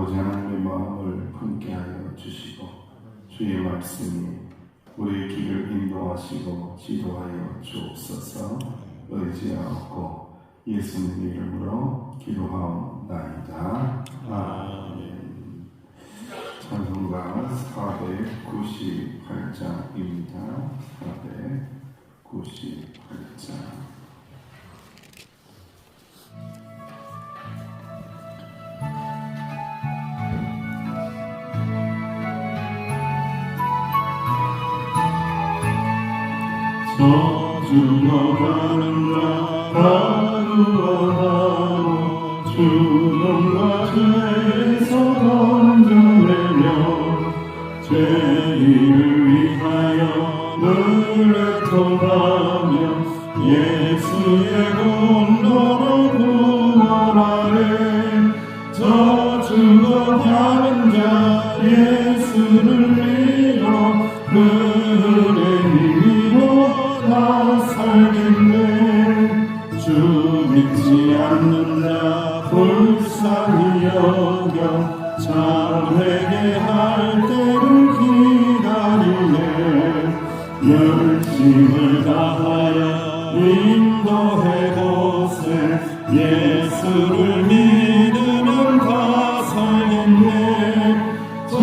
아버지 하나님의 마음을 함께하여 주시고 주의 말씀이 우리의 길을 인도하시고 지도하여 주옵소서. 의지하옵고 예수님 이름으로 기도하옵나이다. 아멘. 찬송가 498장입니다. 498장. 죽어가는 자 구원하고 죽음과 죄에서 건져내며 죄인을 위하여 늘 애통하며 예수의 공로로 구원하네. 저 죽어가는 자 예수를 믿어 그의 힘입어 다 살겠네. 주 믿지 않는 자 불쌍히 여겨 참 회개할 때를 기다리네. 열심을 다하여 인도해 보세. 예수를 믿으면 다 살겠네. 저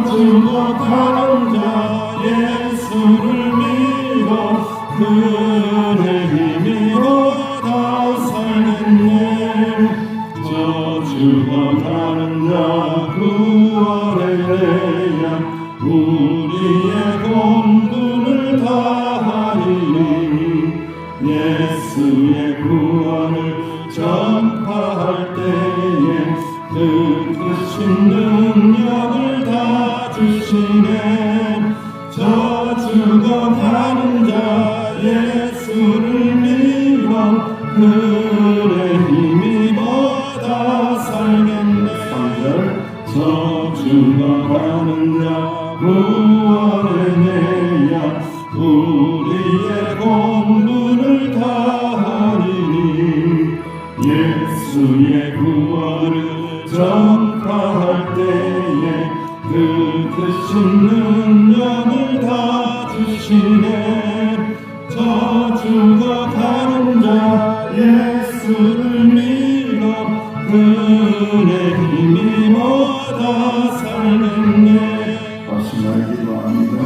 죽어가는 자 예수를 믿어 그의 힘입어 다 살겠네. 저 죽어가는 자 구원해내야 우리의 본분을 다하리니. 예수의 구원을 전파할 때에 그 크신 능력을 다 주시네. 저 죽어가는 자 예수를 믿어 그의 힘입어 다 살겠네. 저 죽어가는 자 구원해내야 우리의 본분을 다하리니. 예수의 구원을 전파할 때에 그 크신 능력을 다 주시네. 저 죽어가는 자 예수를 믿어 그의 힘입어 다 살겠네. 말씀을 기도합니다.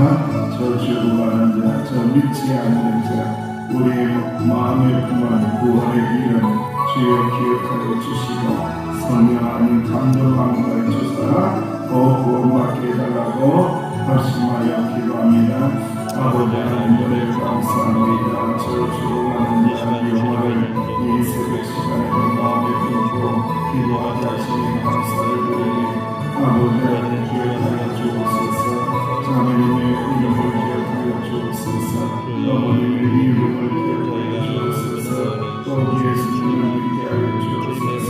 저 죽어가는 자, 저 믿지 않는 자, 우리의 마음에 품은 구원의 길은 주여 기억하여 주시고 성령 하나님 감동 감사해 주사 더 구원받게 해달라고 말씀하여 기도합니다. 아버지 하나님 은혜 감사합니다. 저 죽어가는 자 영혼을 이 새벽 시간에 마음에 품고 기도하게 하시니 감사를 드리니 아버지 하나님 기억하여 주옵소서. 자매님의 이름을 기억하여 주옵소서. 어머님의 이름을 기억하여 주옵소서. 또 예수님을 믿게 하여 주옵소서.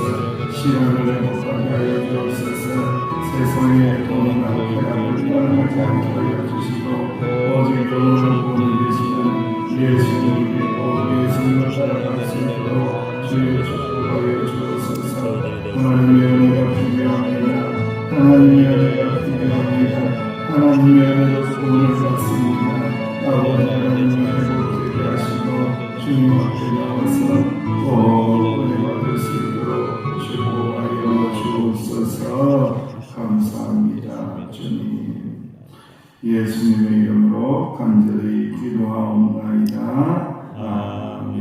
시간을 행복하게 하여 주옵소서. 세상에 오는 쾌락을 따라가지 않게 하여 주시고 오직 너를 보는 계시는 예수님을 믿고 예수님을 따라갈 수 있도록 주의 축복하여 주옵소서. 하나님의 은혜가 필요합니다. 하나님의 은혜가 필요합니다. 하나님의 은혜로 소원을 받습니다. 아버지 하나님을 회복되게 하시고 주님 앞에 나와서 꼭 은혜 받을 수 있도록 축복하여 주옵소서. 감사합니다. 주님 예수님의 이름으로 간절히 기도하옵나이다. 아멘.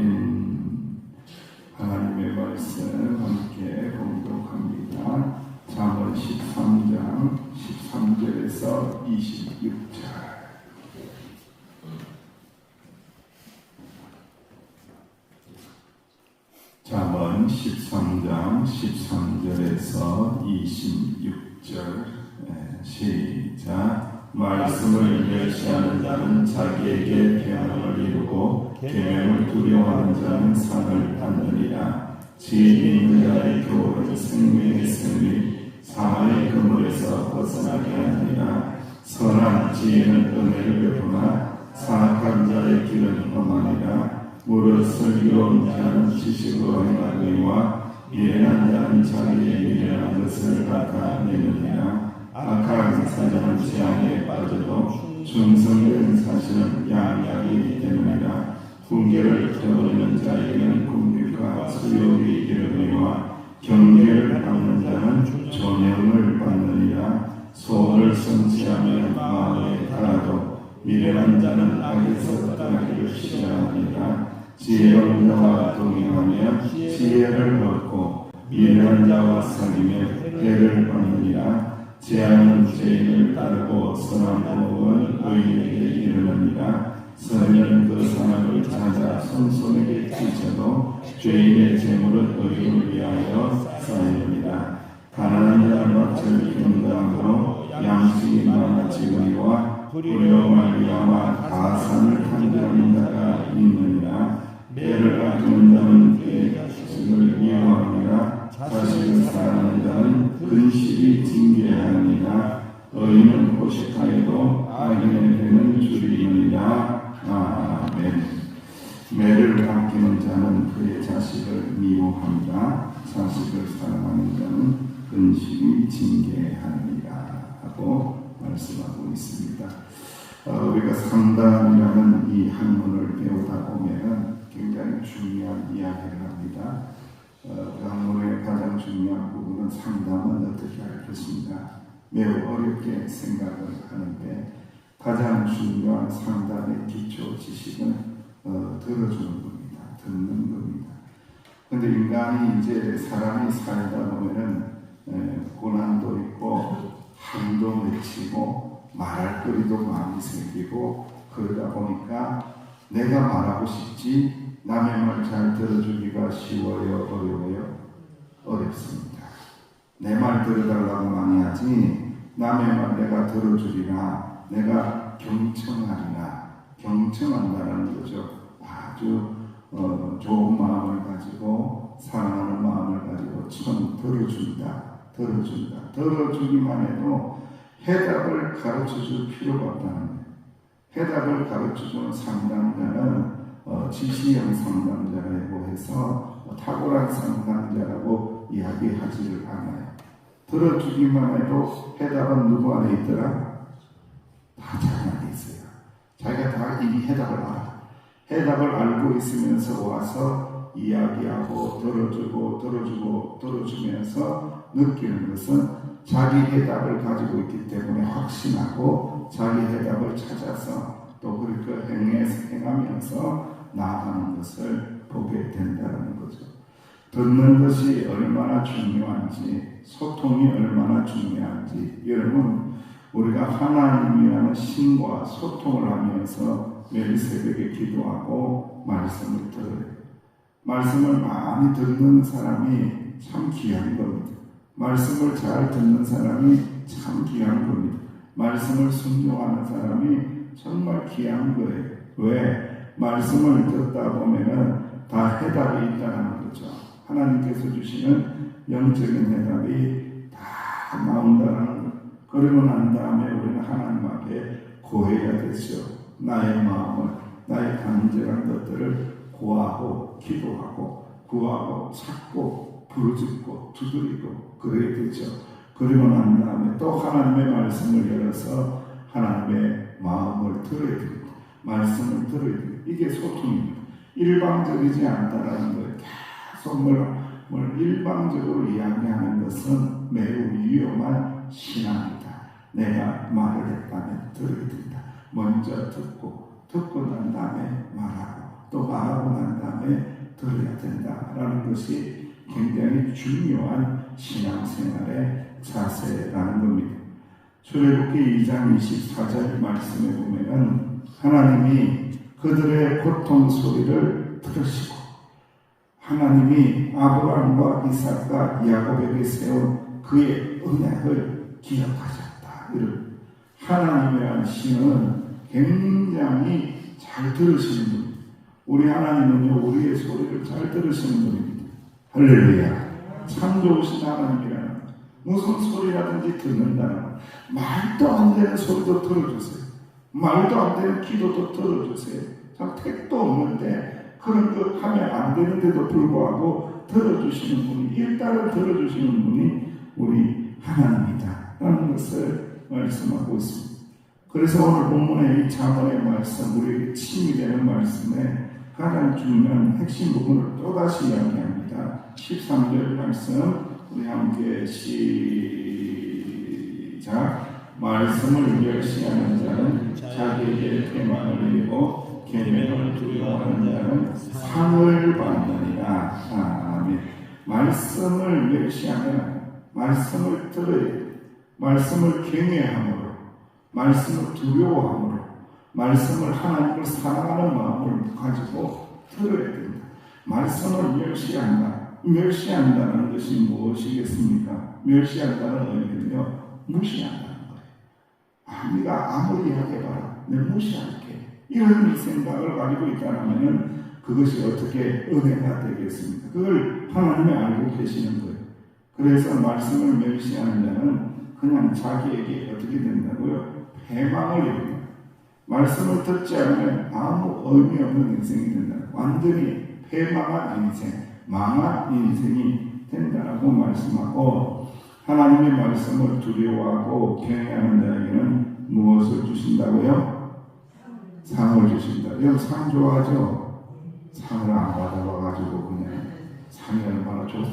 하나님의 말씀 함께 공독합니다. 잠언 13장 13절에서 26절. 잠언 13장 13절에서 26절. 시작. 말씀을 멸시하는 자는 자기에게 평안을 이루고 계명을 두려워하는 자는 상을 받느니라. 지혜 있는 자의 교훈은 생명의 승리, 사망의 그물에서 벗어나게 하느니라. 선한 지혜는 은혜를 베푸나 사악한 자의 길은 험하니라. 무릇 슬기로운 자는 지식으로 행하느니와 미련한 자는 자기의 미련한 것을 깎아내느니라. 악한 사자는 재앙에 빠져도 충성된 사실은 양약이 되느니라. 훈계를 저버리는 자에게는 궁핍과 수욕이 이르니와 경계를 받는 자는 존영을 받느니라. 소원을 성취하면 마음에 달아도 미련한 자는 악에서 떠나기를 싫어하니라. 지혜로운 자와 동행하며 지혜를 얻고 미련한 자와 사귀며 해를 받느니라. 재앙은 죄인을 따르고 선한 복은 의인에게 이르느니라. 선nhân 그 선악을 찾아 손손에게 지쳐도 죄인의 재물은 의인을 위하여 쌓이느니라. 가난한 자는 밭을 경당으로 양식이 많아지거니와 불의로 말미암아 가산을 탐지하는 자가 있느니라. 매를 아끼는 자는 그의 자식을 미워하느니라. 자식을 사랑하는 자는 근실이 징계하느니라. 의인은 호식하여도 악인에게는 줄이느니라. 아멘. 매를 아끼는 자는 그의 자식을 미워합니다. 자식을 사랑하는 자는 근실이 징계하느니라 하고 말씀하고 있습니다. 우리가 상담이라는 이 학문을 배우다 보면 굉장히 중요한 이야기를 합니다. 그 학문의 가장 중요한 부분은 상담은 어떻게 할 것인가 매우 어렵게 생각을 하는데 가장 중요한 상담의 기초 지식은 들어주는 겁니다. 듣는 겁니다. 그런데 인간이 이제 사람이 살다 보면은 고난도 있고 한도 맺히고 말할 거리도 많이 생기고 그러다 보니까 내가 말하고 싶지 남의 말 잘 들어주기가 쉬워요? 어려워요? 어렵습니다. 내 말 들어달라고 많이 하지 남의 말 내가 들어주리라 내가 경청한다는 거죠. 아주 좋은 마음을 가지고 사랑하는 마음을 가지고 참 들어주기만 해도 해답을 가르쳐줄 필요가 없다는 거예요. 해답을 가르쳐주는 상담자는 지시형 상담자라고 해서 탁월한 상담자라고 이야기하지를 않아요. 들어주기만 해도 해답은 누구 안에 있더라? 다 자기 안에 있어요. 자기가 다 이미 해답을 알아. 해답을 알고 있으면서 와서 이야기하고 들어주면서 느끼는 것은 자기 해답을 가지고 있기 때문에 확신하고 자기 해답을 찾아서 또 그렇게 행하면서 나아가는 것을 보게 된다는 거죠. 듣는 것이 얼마나 중요한지, 소통이 얼마나 중요한지, 여러분 우리가 하나님이라는 신과 소통을 하면서 매일 새벽에 기도하고 말씀을 들어요. 말씀을 많이 듣는 사람이 참 귀한 겁니다. 말씀을 잘 듣는 사람이 참 귀한 겁니다. 말씀을 순종하는 사람이 정말 귀한 거예요. 왜? 말씀을 듣다 보면은 다 해답이 있다는 거죠. 하나님께서 주시는 영적인 해답이 다 나온다는 거. 그러고 난 다음에 우리는 하나님 앞에 고해야 되죠. 나의 마음을, 나의 간절한 것들을 고하고 기도하고 구하고 찾고 부르짖고 두드리고 그래야 되죠. 그러고 난 다음에 또 하나님의 말씀을 열어서 하나님의 마음을 들어야 됩니다. 말씀을 들어야 됩니다. 이게 소통입니다. 일방적이지 않다라는 거예요. 계속 뭘 일방적으로 이야기하는 것은 매우 위험한 신앙이다. 내가 말을 했다면 들어야 된다. 먼저 듣고 난 다음에 말하고 또 말하고 난 다음에 들어야 된다라는 것이 굉장히 중요한 신앙생활의 자세라는 겁니다. 출애굽기 2장 24절 말씀에 보면은 하나님이 그들의 고통 소리를 들으시고 하나님이 아브라함과 이삭과 야곱에게 세운 그의 언약을 기억하셨다. 이런 하나님이라는 신은 굉장히 잘 들으시는 분입니다. 우리 하나님은요 우리의 소리를 잘 들으시는 분입니다. 할렐루야. 참 좋으신 하나님이라는 무슨 소리라든지 듣는다는 말도 안 되는 소리도 들어주세요. 말도 안 되는 기도도 들어주세요. 참 택도 없는데 그런 거 하면 안 되는데도 불구하고 들어주시는 분이, 일단은 들어주시는 분이 우리 하나님이다 라는 것을 말씀하고 있습니다. 그래서 오늘 본문의 이 잠언의 말씀, 우리에게 침이 되는 말씀에 가장 중요한 핵심 부분을 또다시 이야기합니다. 13절 말씀 우리 함께 시작. 말씀을 멸시하는 자는 자기에게 패망을 이루고 계명을 두려워하는 자는 상을 받느니라. 아멘. 말씀을 멸시하면 말씀을 들어야 돼. 말씀을 경외함으로, 말씀을 두려워함으로, 말씀을 하나님을 사랑하는 마음을 가지고 들어야 됩니다. 말씀을 멸시한다는 것이 무엇이겠습니까? 멸시한다는 의미는요, 무시한다는 거예요. 네가 아무리 이야기해봐라, 내가 무시할게. 이런 생각을 가지고 있다면 그것이 어떻게 은혜가 되겠습니까? 그걸 하나님이 알고 계시는 거예요. 그래서 말씀을 멸시하는 자는 그냥 자기에게 어떻게 된다고요? 패망을 입는다. 말씀을 듣지 않으면 아무 의미 없는 인생이 된다. 완전히 패망한 인생, 망한 인생이 된다고 말씀하고, 하나님의 말씀을 두려워하고 경외하는 자에게는 무엇을 주신다고요? 상을 주신다. 여러분 상 좋아하죠? 상을 안 받아봐가지고 그냥 상이 얼마나 좋은지.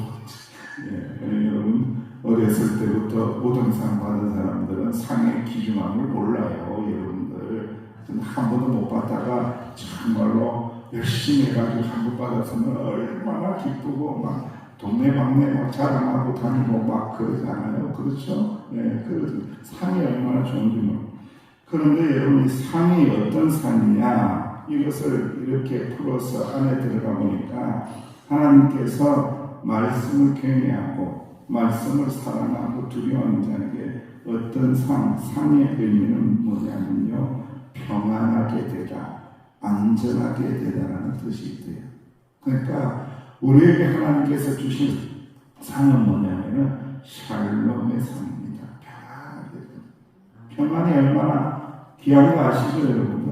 여러분 어렸을 때부터 모든 상 받은 사람들은 상의 귀중함을 몰라요. 여러분들 한 번도 못 받다가 정말로 열심히 해가지고 한 번 받았으면 얼마나 기쁘고 막 동네방네 막 자랑하고 다니고 막 그러잖아요. 그렇죠? 그 상이 얼마나 좋은지 모르겠어요. 그런데 여러분 이 상이 어떤 상이냐, 이것을 이렇게 풀어서 안에 들어가 보니까 하나님께서 말씀을 경외하고 말씀을 사랑하고 두려워하는 자에게 어떤 상의 의미는 뭐냐면요, 평안하게 되다, 안전하게 되다라는 뜻이 있대요. 그러니까 우리에게 하나님께서 주신 상은 뭐냐면은 샬롬의 상입니다. 평안하게 되다. 평안이 얼마나 귀한 거 아시죠, 여러분들?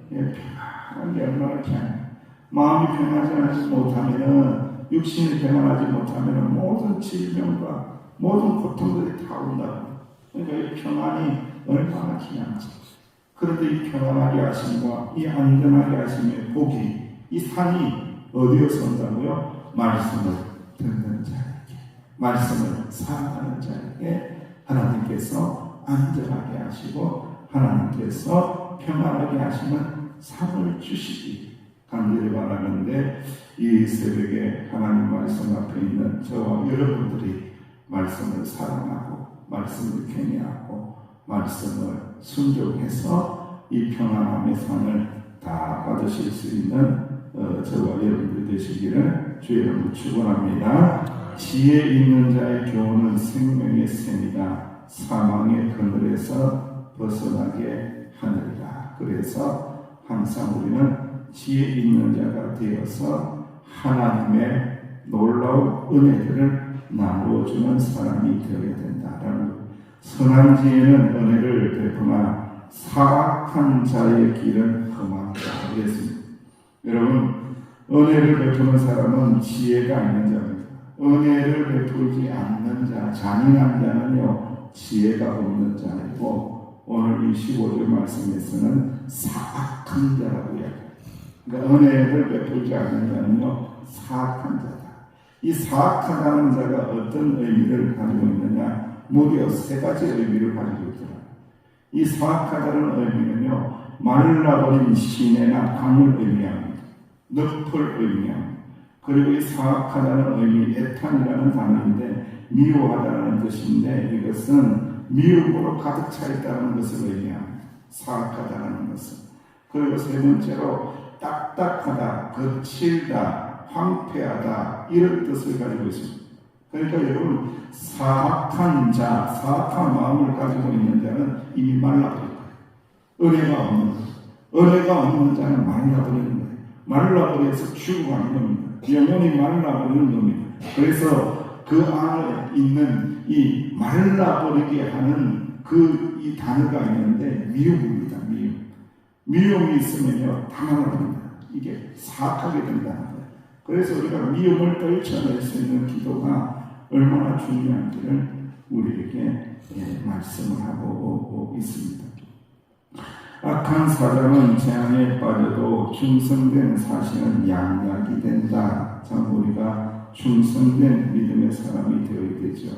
평안한 게 얼마나 귀한. 마음이 평안하지 못하면은, 육신이 평안하지 못하면은 모든 질병과 모든 고통들이 다 온다고. 그러니까 이 평안이 얼마나 귀한지. 그런데 이 평안하게 하심과 이 안전하게 하심의 복이, 이 상이 어디에서 온다고요? 말씀을 듣는 자에게, 말씀을 사랑하는 자에게 하나님께서 안전하게 하시고 하나님께서 평안하게 하시는 상을 주시기 간절히 바라는데, 이 새벽에 하나님 말씀 앞에 있는 저와 여러분들이 말씀을 사랑하고 말씀을 경외하고 말씀을 순종해서 이 평안함의 상을 다 받으실 수 있는 저와 여러분들 되시기를 주의 이름으로 축원합니다. 지혜 있는 자의 교훈은 생명의 샘이다. 사망의 그늘에서 벗어나게 하느니라. 그래서 항상 우리는 지혜 있는 자가 되어서 하나님의 놀라운 은혜들을 나누어주는 사람이 되어야 된다라는 것. 선한 지혜는 은혜를 베푸나 사악한 자의 길은 험하다. 그랬습니다. 여러분, 은혜를 베푸는 사람은 지혜가 있는 자입니다. 은혜를 베풀지 않는 자, 잔인한 자는요, 지혜가 없는 자이고, 오늘 이 15절 말씀에서는 사악한 자라고 이야기합니다. 그러니까 은혜를 베풀지 않는 자는요, 사악한 자다. 이 사악하다는 자가 어떤 의미를 가지고 있느냐, 무려 3가지 의미를 가지고 있더라. 이 사악하다는 의미는요, 말라버린 시내나 강을 의미합니다. 늪을 의미합니다. 그리고 이 사악하다는 의미, 애탄이라는 단어인데 미워하다는 뜻인데, 이것은 미움으로 가득 차 있다는 것을 의미합니다. 사악하다는 것은. 그리고 3번째로 딱딱하다, 거칠다, 황폐하다, 이런 뜻을 가지고 있습니다. 그러니까 여러분, 사악한 자, 사악한 마음을 가지고 있는 자는 이미 말라버릴 거예요. 은혜가 없는 거예요. 은혜가 없는 자는 말라버리는 거예요. 말라버려서 죽어가는 겁니다. 영혼이 말라버리는 겁니다. 그래서 그 안에 있는 이 말라버리게 하는 이 단어가 있는데 미움입니다. 미움이 있으면요, 당황합니다. 이게 사악하게 된다는 거예요. 그래서 우리가 미움을 떨쳐낼 수 있는 기도가 얼마나 중요한지를 우리에게 말씀을 하고 있습니다. 악한 사람은 재앙에 빠져도 충성된 사실은 양약이 된다. 참 우리가 충성된 믿음의 사람이 되어야 되죠.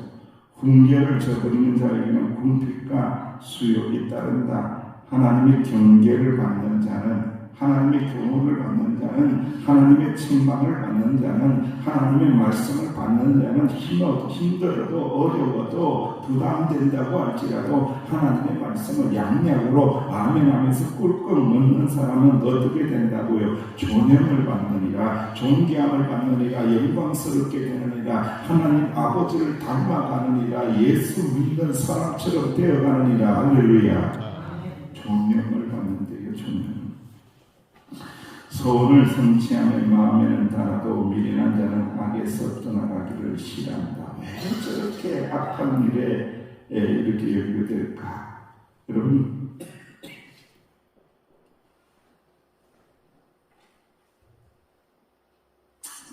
훈계를 저버리는 자에게는 궁핍과 수욕이 따른다. 하나님의 경계를 받는 자는, 하나님의 교훈을 받는 자는, 하나님의 책망을 받는 자는, 하나님의 말씀을 받는 자는 힘들어도 어려워도 부담된다고 할지라도 하나님의 말씀을 양약으로 아멘하면서 꿀꺽 먹는 사람은 어떻게 된다고요? 존엄을 받느니라, 존귀함을 받느니라, 영광스럽게 되느니라, 하나님 아버지를 닮아가느니라, 예수 믿는 사람처럼 되어가느니라. 할렐루야. 존명을 받는데요. 존명. 소원을 성취하며 마음에는 달아도 미련한 자는 악에서 떠나가기를 싫어한다. 왜 저렇게 악한 일에 이렇게 여기게 될까? 여러분,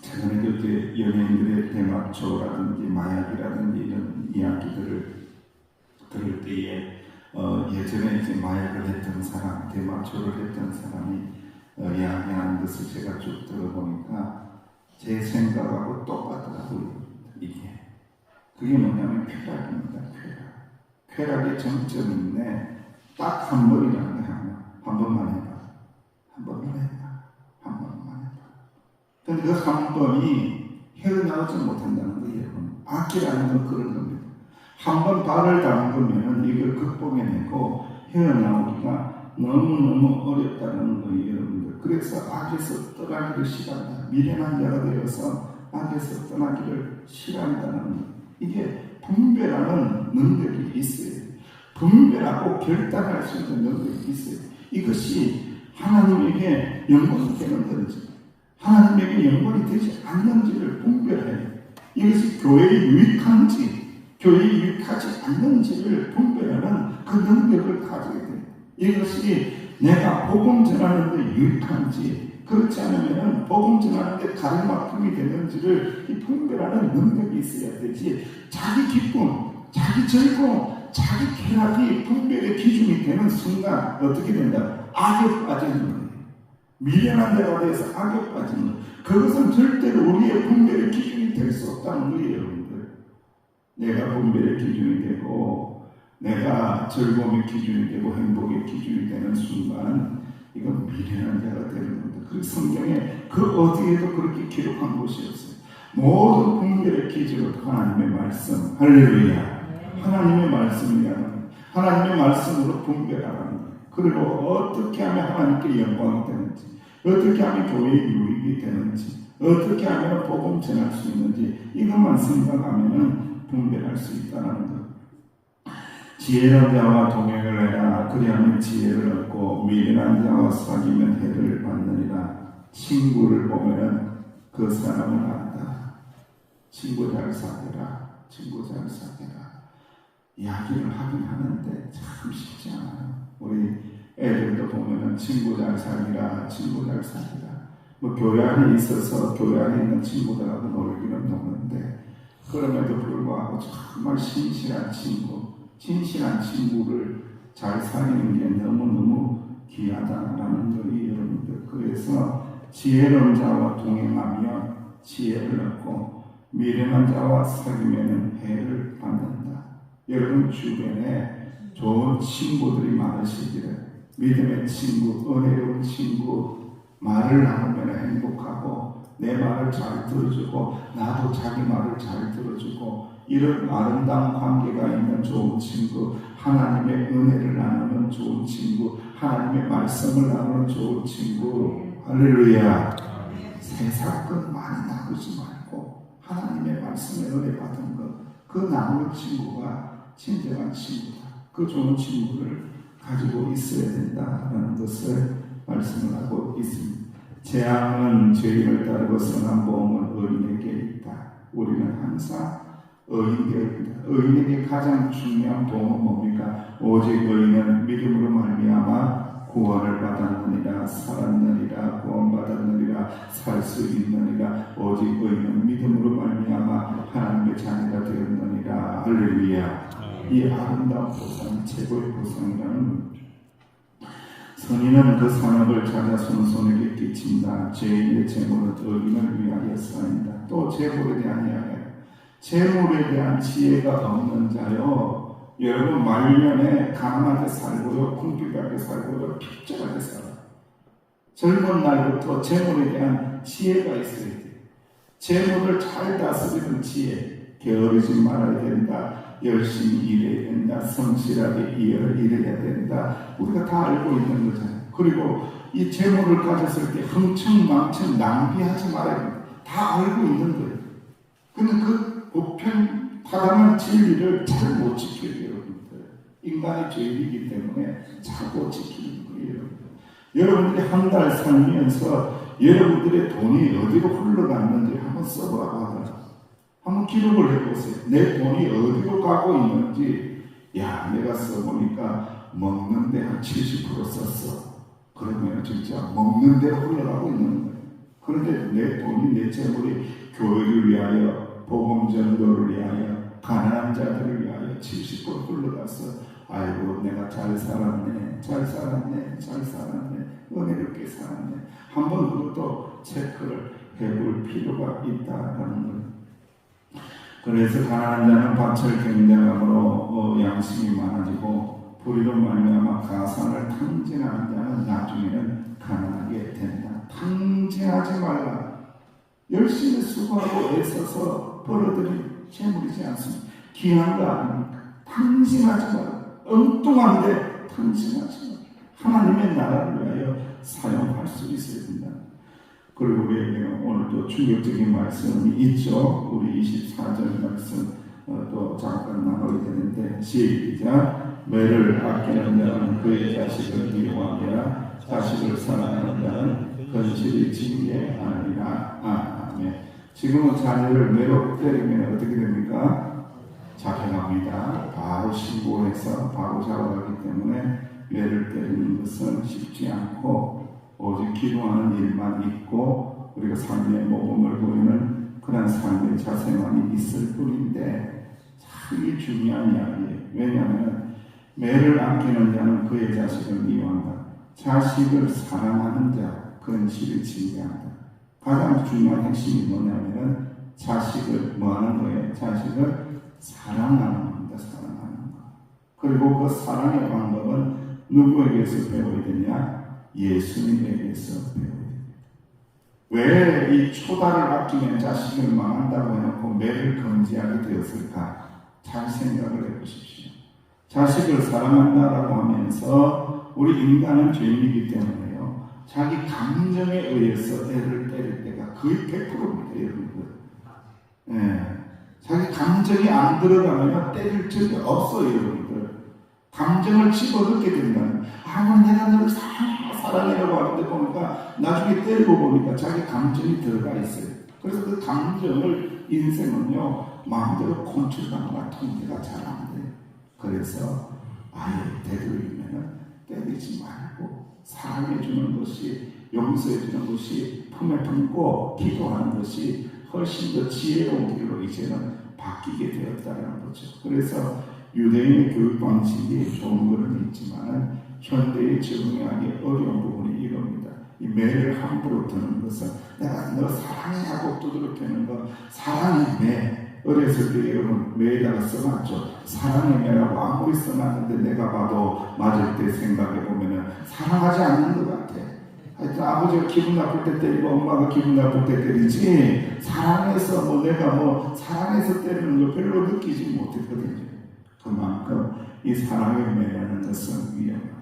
최근에 그렇게 연예인들의 대마초라든지 마약이라든지 이런 이야기들을 들을 때에 예전에 이제 마약을 했던 사람, 대마초를 했던 사람이 이야기하는 것을 제가 쭉 들어보니까 제 생각하고 똑같더라고요. 그게 뭐냐면 쾌락입니다. 쾌락의 정점인데 딱 한 번이라는 거야. 한 번만 해봐. 한 번만 해봐. 근데 그 한 번이 헤어나오지 못한다는 거예요. 악기라는 건 그런 겁니다. 한 번 발을 담은 거면 이걸 극복해내고 헤어나오기가 너무너무 어렵다는 거예요, 여러분들. 그래서 악에서 떠나기를 싫어한다. 미련한 자가 되어서 악에서 떠나기를 싫어한다는 거예요. 이게 분별하는 능력이 있어요. 분별하고 결단할 수 있는 능력이 있어요. 이것이 하나님에게 영광이 되는 건지 하나님에게 영광이 되지 않는지를 분별해요. 이것이 교회에 유익한지 교회에 유익하지 않는지를 분별하는 그 능력을 가지게 돼요. 이것이 내가 복음 전하는데 유익한지 그렇지 않으면 복음 전하는데 가르마품이 되는지를 분별하는 능력이 있어야 되지. 자기 기쁨, 자기 즐거움, 자기 쾌락이 분별의 기준이 되는 순간 어떻게 된다? 악에 빠지는 거예요. 미련한 자가 돼서 악에 빠지는 거예요. 그것은 절대로 우리의 분별의 기준이 될 수 없다는 거예요, 여러분들. 내가 분별의 기준이 되고 내가 즐거움의 기준이 되고 행복의 기준이 되는 순간 이건 미련한 자가 되는 겁니다. 그 성경에 그 어디에도 그렇게 기록한 곳이 없어요. 모든 분별의 기준은 하나님의 말씀. 할렐루야. 하나님의 말씀이라는 하나님의 말씀으로 분별하라는 거예요. 그리고 어떻게 하면 하나님께 영광이 되는지, 어떻게 하면 교회의 유익이 되는지, 어떻게 하면 복음 전할 수 있는지 이것만 생각하면 분별할 수 있다는 거예요. 지혜로운 자와 동행을 해라. 그리하면 지혜를 얻고 미련한 자와 사귀면 해를 받느니라. 친구를 보면은 그 사람을 안다. 친구 잘 사귀라. 친구 잘 사귀라. 이야기를 하긴 하는데 참 쉽지 않아요. 우리 애들도 보면은 친구 잘 사귀라. 친구 잘 사귀라. 뭐 교회 안에 있어서 교회 안에 있는 친구들하고 놀기는 노는데 그럼에도 불구하고 정말 신실한 친구, 진실한 친구를 잘 사귀는 게 너무너무 귀하다라는 거예요, 여러분들. 그래서 지혜로운 자와 동행하면 지혜를 얻고 미련한 자와 사귀면 해를 받는다. 여러분 주변에 좋은 친구들이 많으시기를, 믿음의 친구, 은혜로운 친구, 말을 나누면 행복하고 내 말을 잘 들어주고 나도 자기 말을 잘 들어주고 이런 아름다운 관계가 있는 좋은 친구, 하나님의 은혜를 나누는 좋은 친구, 하나님의 말씀을 나누는 좋은 친구. 할렐루야. 세상 것 많이 나누지 말고 하나님의 말씀에 은혜 받은 것, 그 나누는 친구가 진정한 친구다. 그 좋은 친구를 가지고 있어야 된다라는 것을 말씀을 하고 있습니다. 재앙은 죄인을 따르고 선한 보험은 의인에게 있다. 우리는 항상 의인들입니다. 의인에게 가장 중요한 보험은 뭡니까? 오직 의인은 믿음으로 말미암아 구원을 받았느니라, 살았느니라, 구원받았느니라, 살 수 있느니라, 오직 의인은 믿음으로 말미암아 하나님의 자녀가 되었느니라. 할렐루야. 이 아름다운 보상, 최고의 보상이라는 선인은 그 산업을 찾아 손손에게 끼친다. 죄인의 재물은 의인을 위하여 쌓인다. 또 재물에 대한 이야기예요. 재물에 대한 지혜가 없는 자요, 여러분 말년에 가난하게 살고요, 궁핍하게 살고요, 핍절하게 살아. 젊은 날부터 재물에 대한 지혜가 있어야 돼. 재물을 잘 다스리는 지혜, 게으르지 말아야 된다. 열심히 일해야 된다. 성실하게 일해야 된다. 우리가 다 알고 있는 거잖아요. 그리고 이 재물을 가졌을 때 흥청망청 낭비하지 말아야 된다. 다 알고 있는 거예요. 근데 그 보편타당한 진리를 잘 못 지켜요, 여러분들. 인간의 죄이기 때문에 잘 못 지키는 거예요. 여러분들이 한 달 살면서 여러분들의 돈이 어디로 흘러갔는지 한번 써보라고 하더라고요. 한번 기록을 해보세요. 내 돈이 어디로 가고 있는지. 야, 내가 써보니까 먹는데 한 70% 썼어. 그러면 진짜 먹는 데로 흘러가고 있는 거예요. 그런데 내 돈이, 내 재물이 교회를 위하여, 복음 전도를 위하여, 가난한 자들을 위하여 70% 흘러가서 아이고 내가 잘 살았네, 은혜롭게 살았네. 한번 그것도 체크를 해볼 필요가 있다라는 거예요. 그래서 가난한 자는 밭을 경쟁함으로 양심이 많아지고 불의로 말미암아 가산을 탕진하는 자는 나중에는 가난하게 된다. 탕진하지 말라. 열심히 수고하고 애써서 벌어들인 재물이지 않습니다. 귀한 거 아닙니까? 탕진하지 말라. 엉뚱한데 탕진하지 말라. 하나님의 나라를 위하여 사용할 수 있어야 된다. 그리고 우리에게 오늘도 충격적인 말씀이 있죠. 우리 24절 말씀 또 잠깐 나눠야 되는데, 시작. 매를 아끼는 자는 그의 자식을 미워하리라. 자식을 사랑하는 자는 건실히 징계하느니라. 아멘. 지금은 자녀를 매로 때리면 어떻게 됩니까? 잡혀갑니다. 바로 신고해서 바로 잡아가기 때문에 매를 때리는 것은 쉽지 않고, 오직 기도하는 일만 있고 우리가 삶의 모범을 보이는 그런 삶의 자세만이 있을 뿐인데, 참 이게 중요한 이야기예요. 왜냐하면 매를 아끼는 자는 그의 자식을 미워한다. 자식을 사랑하는 자 건실히 징계한다. 가장 중요한 핵심이 뭐냐면 자식을 뭐하는 거예요? 자식을 사랑하는 겁니다. 사랑하는 거. 그리고 그 사랑의 방법은 누구에게서 배워야 되냐? 예수님에게서 배워야 됩니다. 왜 이 초다를 아끼면 자식을 망한다고 해놓고 매를 금지하게 되었을까? 잘 생각을 해보십시오. 자식을 사랑한다라고 하면서 우리 인간은 죄인이기 때문에요, 자기 감정에 의해서 애를 때릴 때가 거의 100%입니다. 여러분들. 네. 자기 감정이 안 들어가면 때릴 적이 없어요. 여러분들. 감정을 집어넣게 된다는, 내가 너를 사랑해라고 하는데 보니까 나중에 때리고 보니까 자기 감정이 들어가 있어요. 그래서 그 감정을 인생은요, 마음대로 컨트롤하거나 통제가 잘 안 돼요. 그래서 아예 되도록이면 때리지 말고 사랑해 주는 것이, 용서해 주는 것이, 품에 품고 기도하는 것이 훨씬 더 지혜로운 길로 이제는 바뀌게 되었다는 거죠. 그래서 유대인의 교육 방식이 좋은 것은 있지만 현대에 적응하기 어려운 부분이 이겁니다. 이 매를 함부로 드는 것은, 내가 너 사랑해 하고 두드려 패는 거, 사랑의 매. 어렸을 때 여러분 매에다가 써놨죠. 사랑의 매라고 아무리 써놨는데 내가 봐도 맞을 때 생각해 보면은 사랑하지 않는 것 같아. 하여튼 아버지가 기분 나쁠 때 때리고 엄마가 기분 나쁠 때 때리지, 사랑해서 내가 사랑해서 때리는 거 별로 느끼지 못했거든요. 그만큼 이 사랑의 매라는 것은 위험하다.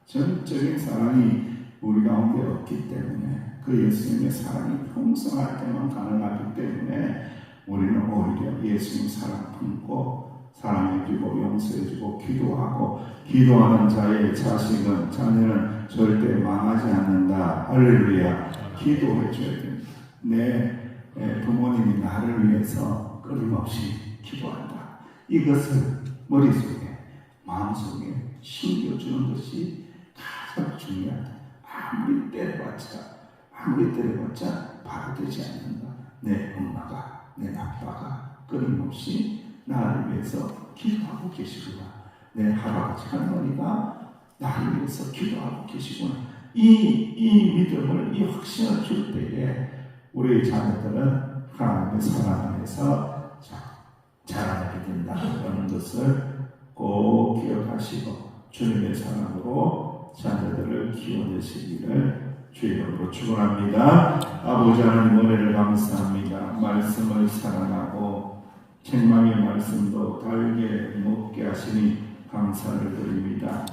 전적인 사랑이 우리 가운데 없기 때문에, 그 예수님의 사랑이 풍성할 때만 가능하기 때문에 우리는 오히려 예수님 사랑 품고 사랑해주고 용서해주고 기도하고, 기도하는 자의 자녀는 절대 망하지 않는다. 할렐루야. 기도해줘야 됩니다. 내 부모님이 나를 위해서 끊임없이 기도한다. 이것을 머릿속에, 마음속에 심겨주는 것이 참 중요하다. 아무리 때려봤자 바로 되지 않는다. 내 엄마가, 내 아빠가 끊임없이 나를 위해서 기도하고 계시구나. 내 할아버지, 할머니가 나를 위해서 기도하고 계시구나. 이 믿음을, 이 확신을 줄 때에 우리 자녀들은 하나님의 사랑 안에서 자라나게 된다는 것을 꼭 기억하시고 주님의 사랑으로 자녀들을 키워내시기를 주의 이름으로 축원합니다. 아버지 하나님 은혜를 감사합니다. 말씀을 사랑하고 책망의 말씀도 달게 먹게 하시니 감사를 드립니다.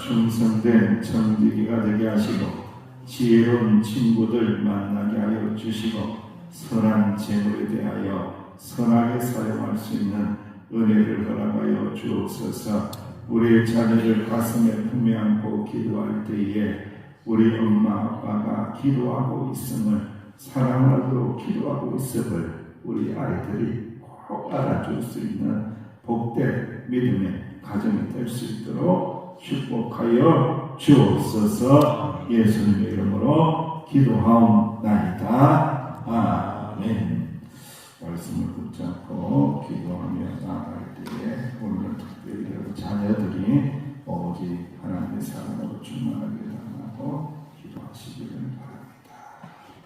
충성된 청지기가 되게 하시고 지혜로운 친구들 만나게 하여 주시고 선한 재물에 대하여 선하게 사용할 수 있는 은혜를 허락하여 주옵소서. 우리의 자녀를 가슴에 품에 안고 기도할 때에 우리 엄마 아빠가 기도하고 있음을, 사랑하도록 기도하고 있음을 우리 아이들이 꼭 알아줄 수 있는 복된 믿음의 가정이 될 수 있도록 축복하여 주옵소서. 예수님의 이름으로 기도하옵나이다. 아멘. 말씀을 붙잡고 기도하며 나아갈 때에 오늘 특별히 자녀들이 오직 하나님의 사랑으로 충만하게 당하고 기도하시기를 바랍니다.